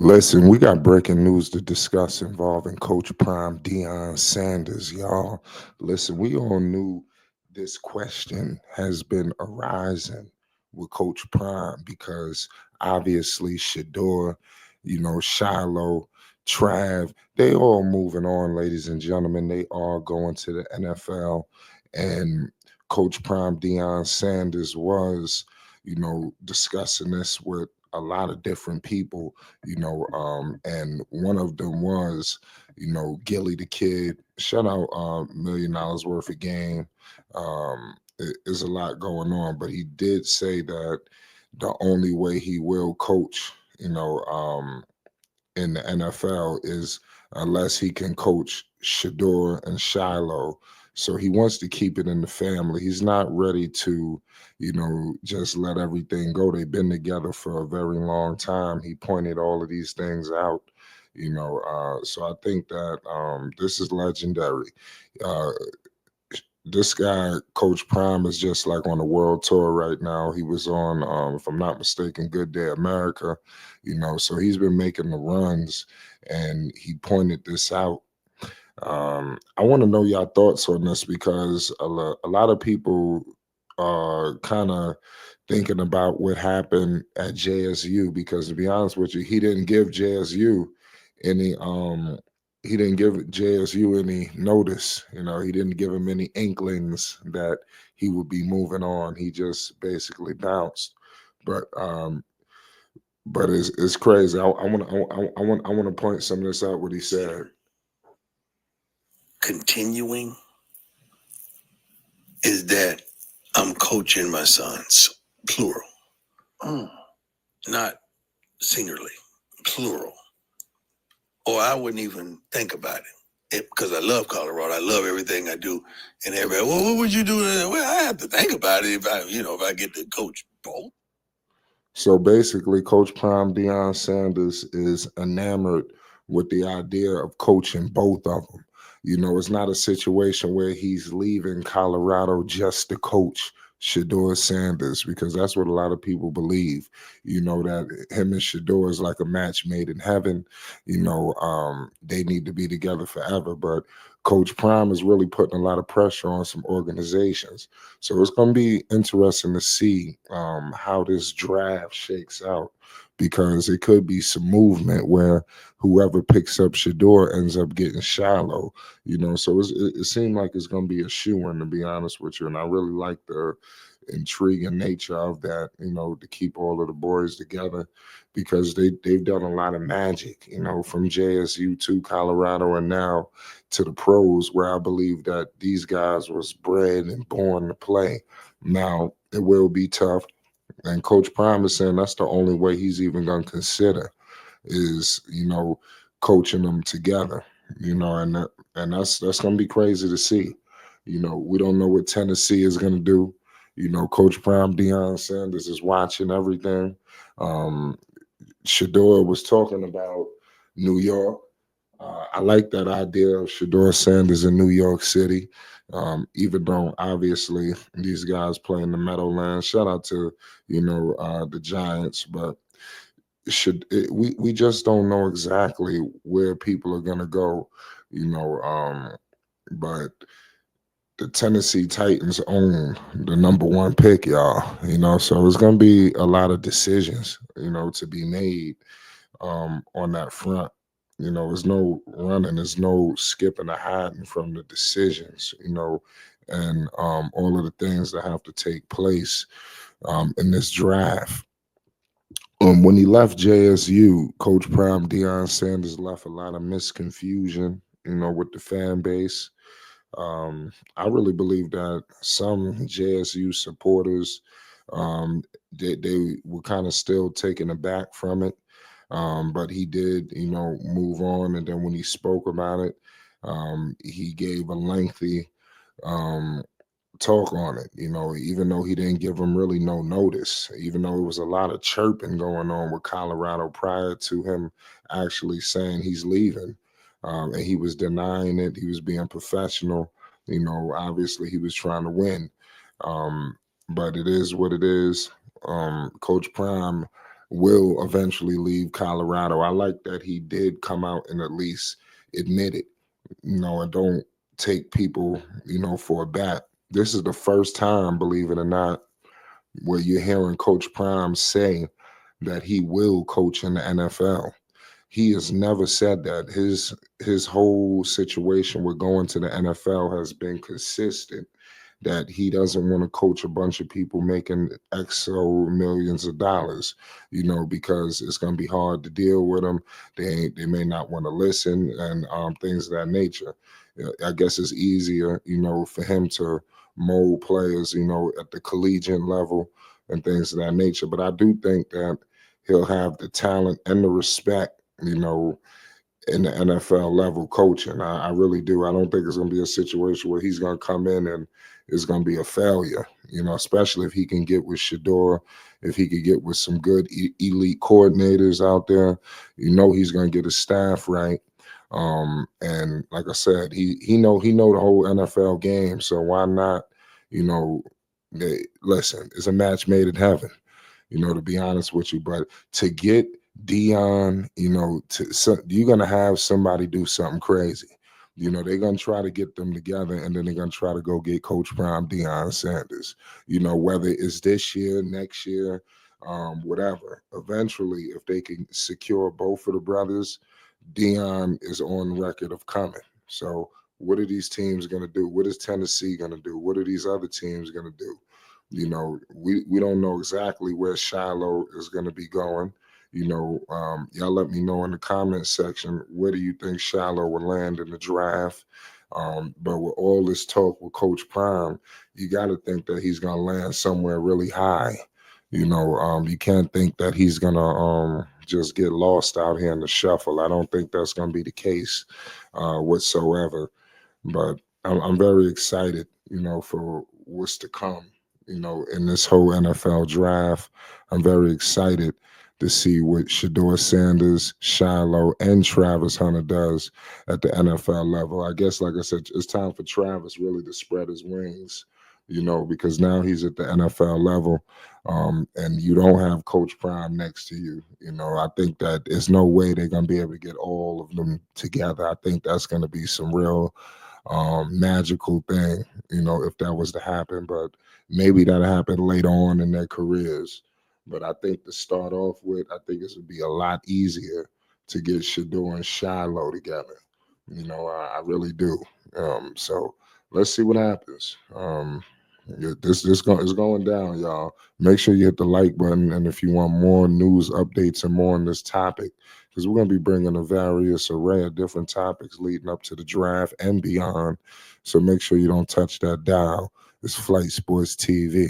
Listen, we got breaking news to discuss involving Coach Prime Deion Sanders, y'all. Listen, we all knew this question has been arising with Coach Prime because obviously Shedeur, Shilo, Trav, they all moving on, ladies and gentlemen. They all going to the NFL. And Coach Prime Deion Sanders was, discussing this with a lot of different people, and one of them was, Gilly the Kid. Shout out $1 million worth of game. Is a lot going on, but he did say that the only way he will coach, in the NFL is unless he can coach Shedeur and Shilo. So he wants to keep it in the family. He's not ready to, just let everything go. They've been together for a very long time. He pointed all of these things out, so I think that this is legendary. Uh, this guy, Coach Prime, is just like on a world tour right now. He was on, if I'm not mistaken, Good Day America, so he's been making the runs and he pointed this out. I want to know your thoughts on this because a lot of people are kind of thinking about what happened at JSU because to be honest with you, any he didn't give JSU any notice. He didn't give him any inklings that he would be moving on. He just basically bounced. But it's crazy. I want to point some of this out. What he said. Continuing is that I'm coaching my sons, plural, not singularly, plural. Or I wouldn't even think about it because I love Colorado. I love everything I do. And everybody, well, what would you do? Well, I have to think about it if I get to coach both. So basically, Coach Prime Deion Sanders is enamored with the idea of coaching both of them. It's not a situation where he's leaving Colorado just to coach Shedeur Sanders because that's what a lot of people believe. That him and Shedeur is like a match made in heaven. They need to be together forever. But Coach Prime is really putting a lot of pressure on some organizations. So it's going to be interesting to see how this draft shakes out because it could be some movement where whoever picks up Shedeur ends up getting Shiloh. So it seemed like it's going to be a shoe-in, to be honest with you. And I really like the intriguing nature of that, to keep all of the boys together because they've done a lot of magic, from JSU to Colorado and now to the pros where I believe that these guys was bred and born to play. Now it will be tough. And Coach Prime is saying that's the only way he's even gonna consider is, coaching them together. And that's gonna be crazy to see. We don't know what Tennessee is gonna do. Coach Prime Deion Sanders is watching everything. Um, Shador was talking about New York. I like that idea of Shedeur Sanders in New York City. Even though obviously these guys play in the Meadowlands. Shout out to the Giants, but we just don't know exactly where people are gonna go. But the Tennessee Titans own the number one pick, y'all. So it's gonna be a lot of decisions, to be made on that front. There's no running, there's no skipping or hiding from the decisions, and all of the things that have to take place in this draft. When he left JSU, Coach Prime Deion Sanders left a lot of misconfusion, with the fan base. I really believe that some JSU supporters, they were kind of still taken aback from it. But he did, move on. And then when he spoke about it, he gave a lengthy um, talk on it, even though he didn't give him really no notice, even though it was a lot of chirping going on with Colorado prior to him actually saying he's leaving. And he was denying it. He was being professional. Obviously he was trying to win. But it is what it is. Coach Prime will eventually leave Colorado. I like that he did come out and at least admit it, and don't take people, for a bat. This is the first time, believe it or not, where you're hearing Coach Prime say that he will coach in the NFL. He has never said that. His whole situation with going to the NFL has been consistent, that he doesn't want to coach a bunch of people making X so millions of dollars, because it's going to be hard to deal with them. They may not want to listen, and things of that nature. I guess it's easier, for him to mold players, at the collegiate level and things of that nature. But I do think that he'll have the talent and the respect, in the NFL level coaching. I really do. I don't think it's going to be a situation where he's going to come in and it's going to be a failure, especially if he can get with Shedeur, if he could get with some good elite coordinators out there, he's going to get his staff right. And like I said, he know the whole NFL game. So why not, listen, it's a match made in heaven, to be honest with you. But to get Deion, so you're gonna have somebody do something crazy. They're gonna try to get them together, and then they're gonna try to go get Coach Prime, Deion Sanders. Whether it's this year, next year, whatever. Eventually, if they can secure both of the brothers, Deion is on record of coming. So, what are these teams gonna do? What is Tennessee gonna do? What are these other teams gonna do? We don't know exactly where Shilo is going to be going. Y'all let me know in the comment section, where do you think Shilo will land in the draft? But with all this talk with Coach Prime, you got to think that he's going to land somewhere really high. You can't think that he's going to just get lost out here in the shuffle. I don't think that's going to be the case whatsoever. But I'm very excited, for what's to come, in this whole NFL draft. I'm very excited to see what Shedeur Sanders, Shilo, and Travis Hunter does at the NFL level. I guess, like I said, it's time for Travis really to spread his wings, because now he's at the NFL level, and you don't have Coach Prime next to you. I think that there's no way they're going to be able to get all of them together. I think that's going to be some real magical thing, if that was to happen. But maybe that'll happen later on in their careers. But I think to start off with, I think it would be a lot easier to get Shedeur and Shiloh together. I really do. So let's see what happens. It's going down, y'all. Make sure you hit the like button, and if you want more news updates and more on this topic, because we're going to be bringing a various array of different topics leading up to the draft and beyond. So make sure you don't touch that dial. It's Flight Sports TV.